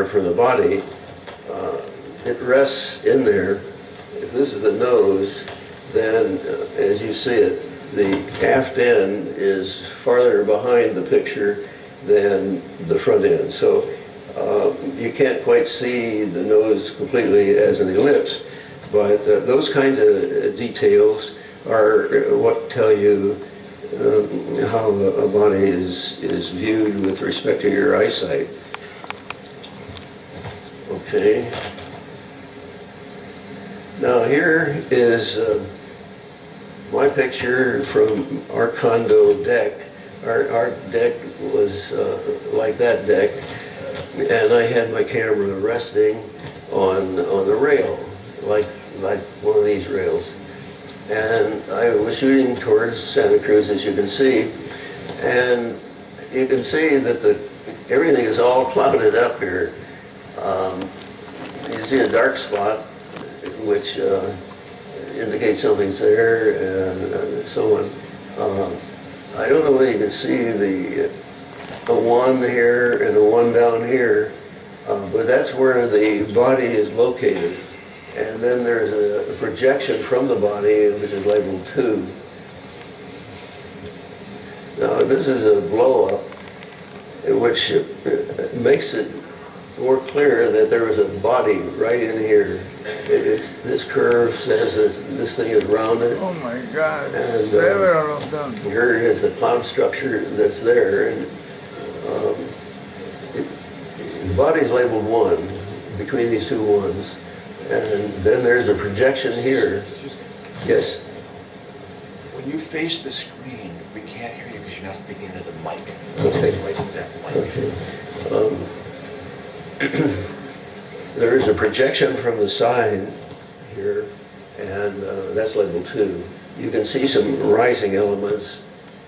camera for the body, it rests in there. If this is the nose, then as you see it, the aft end is farther behind the picture than the front end. So you can't quite see the nose completely as an ellipse, but those kinds of details are what tell you how a body is viewed with respect to your eyesight. Okay. Now here is my picture from our condo deck. Our deck was like that deck, and I had my camera resting on the rail, like one of these rails. And I was shooting towards Santa Cruz, as you can see, and you can see that everything is all clouded up here. You see a dark spot, which indicates something's there, and so on. I don't know whether you can see the one here and the one down here, but that's where the body is located. And then there's a projection from the body, which is labeled 2. Now this is a blow-up, which makes it more clear that there was a body right in here. This curve says that this thing is rounded. Oh my God, and, several of them. Here is a cloud structure that's there. And the body's labeled 1, between these two ones. And then there's a projection here. Yes? When you face the screen, we can't hear you because you're not speaking into the mic. Okay. Right into that mic. Okay. There is a projection from the side here, and that's labeled 2. You can see some rising elements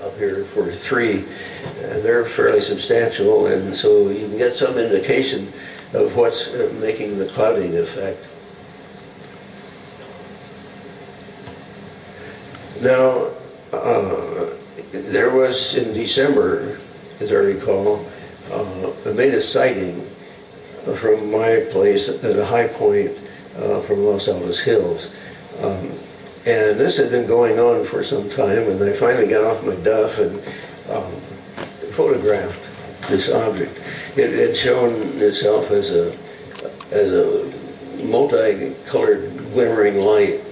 up here for 3, and they're fairly substantial, and so you can get some indication of what's making the clouding effect. Now, there was in December, as I recall, I made a sighting from my place at a high point from Los Altos Hills. And this had been going on for some time, and I finally got off my duff and photographed this object. It had shown itself as a multicolored glimmering light,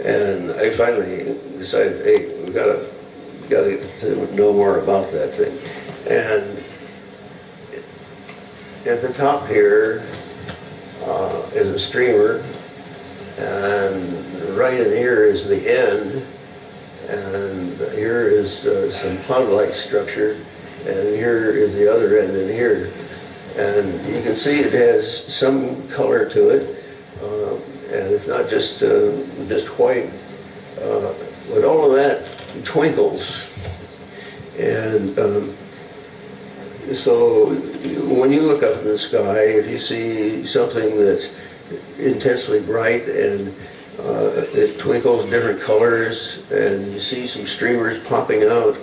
and I finally decided, hey, we got to know more about that thing. And at the top here is a streamer, and right in here is the end, and here is some cloud-like structure, and here is the other end in here. And you can see it has some color to it, and it's not just white, but all of that twinkles. And so when you look up in the sky, if you see something that's intensely bright and it twinkles different colors, and you see some streamers popping out,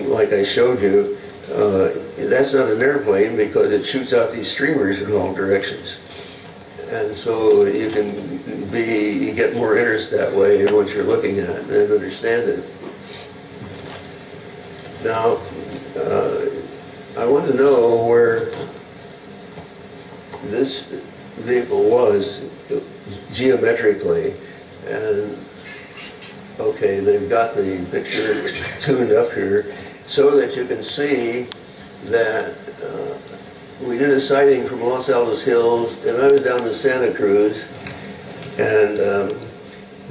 like I showed you, that's not an airplane because it shoots out these streamers in all directions. And so you can get more interest that way in what you're looking at and understand it. Now, I want to know where this vehicle was geometrically, and okay, they've got the picture tuned up here so that you can see that we did a sighting from Los Altos Hills, and I was down in Santa Cruz, and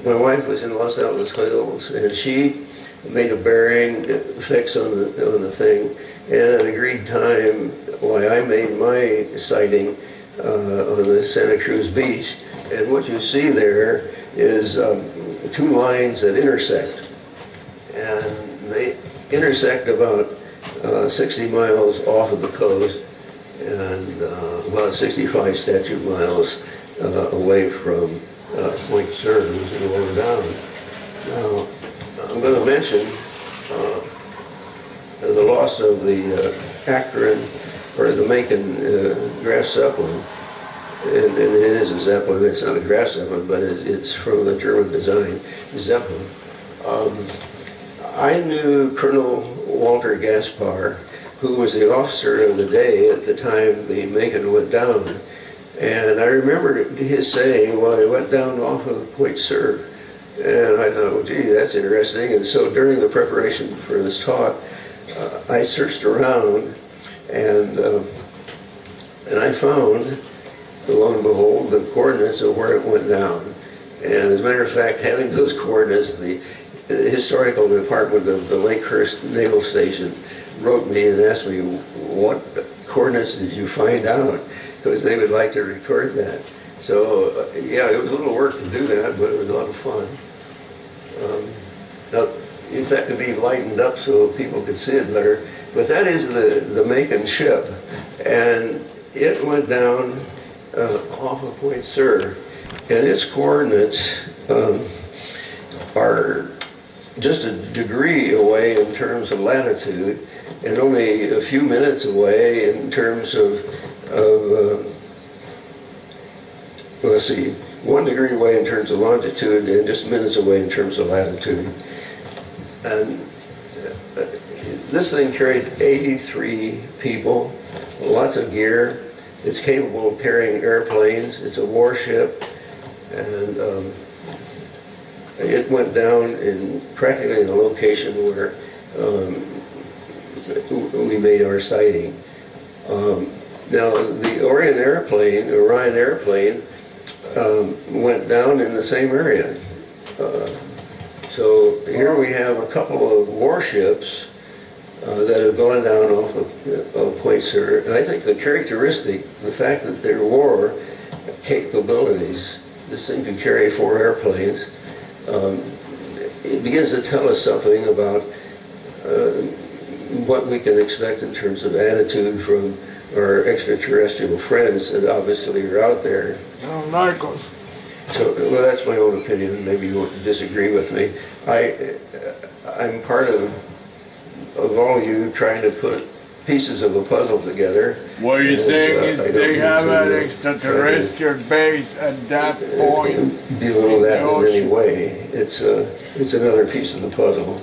my wife was in Los Altos Hills, and she made a bearing fix on the thing, and at an agreed time, why I made my sighting on the Santa Cruz beach. And what you see there is 2 lines that intersect, and they intersect about 60 miles off of the coast, and about 65 statute miles away from Point CERN, which is lower down. Now, I'm going to mention the loss of the acronym or the Macon Graf Zeppelin, and it is a Zeppelin. It's not a Graf Zeppelin, but it's from the German design, Zeppelin. I knew Colonel Walter Gaspar, who was the officer of the day at the time the Macon went down. And I remember his saying, well, it went down off of Point Sur. And I thought, well, gee, that's interesting. And so during the preparation for this talk, I searched around, and I found, lo and behold, the coordinates of where it went down. And as a matter of fact, having those coordinates, the historical department of the Lakehurst Naval Station wrote me and asked me, what coordinates did you find out? Because they would like to record that. So, yeah, it was a little work to do that, but it was a lot of fun. Now, in fact, to be lightened up so people could see it better, but that is the Macon ship, and it went down off of Point Sur, and its coordinates are just a degree away in terms of latitude, and only a few minutes away in terms of let's see, 1 degree away in terms of longitude, and just minutes away in terms of latitude. And this thing carried 83 people, lots of gear. It's capable of carrying airplanes. It's a warship, and it went down in practically the location where we made our sighting. Now, the Orion airplane went down in the same area. So here we have a couple of warships that have gone down off of Point Sur. And I think the characteristic, the fact that there were capabilities, this thing could carry 4 airplanes, it begins to tell us something about what we can expect in terms of attitude from our extraterrestrial friends that obviously are out there. Oh, Michael. So, well, that's my own opinion. Maybe you won't disagree with me. I'm part of all you trying to put pieces of a puzzle together. What you're saying is they have an extraterrestrial base at that point. Belittle that in any way. It's another piece of the puzzle.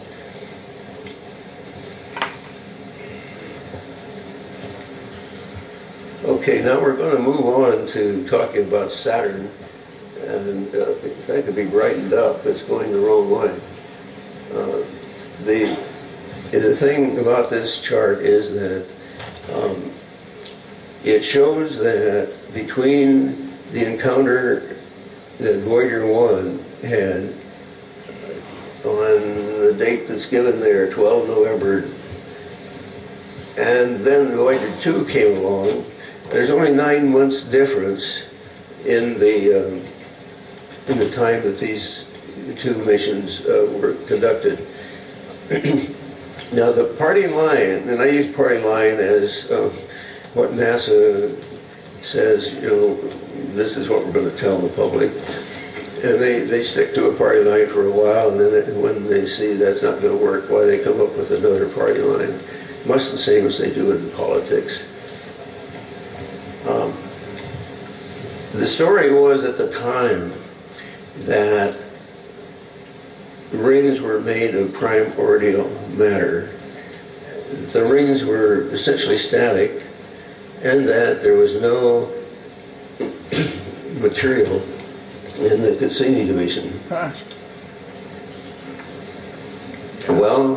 Okay, now we're going to move on to talking about Saturn, and that could be brightened up. It's going the wrong way. The thing about this chart is that it shows that between the encounter that Voyager 1 had on the date that's given there, 12 November, and then Voyager 2 came along, there's only 9 months difference in the time that these 2 missions were conducted. Now the party line, and I use party line as what NASA says, you know, this is what we're going to tell the public. And they stick to a party line for a while, and then when they see that's not going to work, why they come up with another party line. Much the same as they do in politics. The story was at the time that rings were made of primordial matter. The rings were essentially static, and that there was no material in the Cassini division. Well,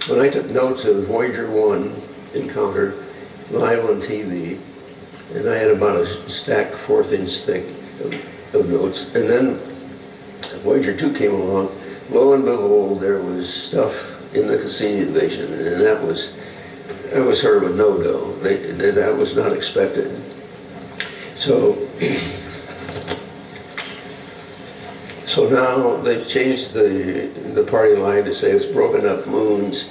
when I took notes of Voyager 1 encounter live on TV, and I had about a stack 1/4 inch thick of notes, and then Voyager 2 came along, lo and behold, there was stuff in the Cassini division, and that was sort of a no-go. That was not expected. So now they've changed the party line to say it's broken up moons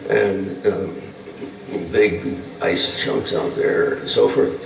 and big ice chunks out there and so forth.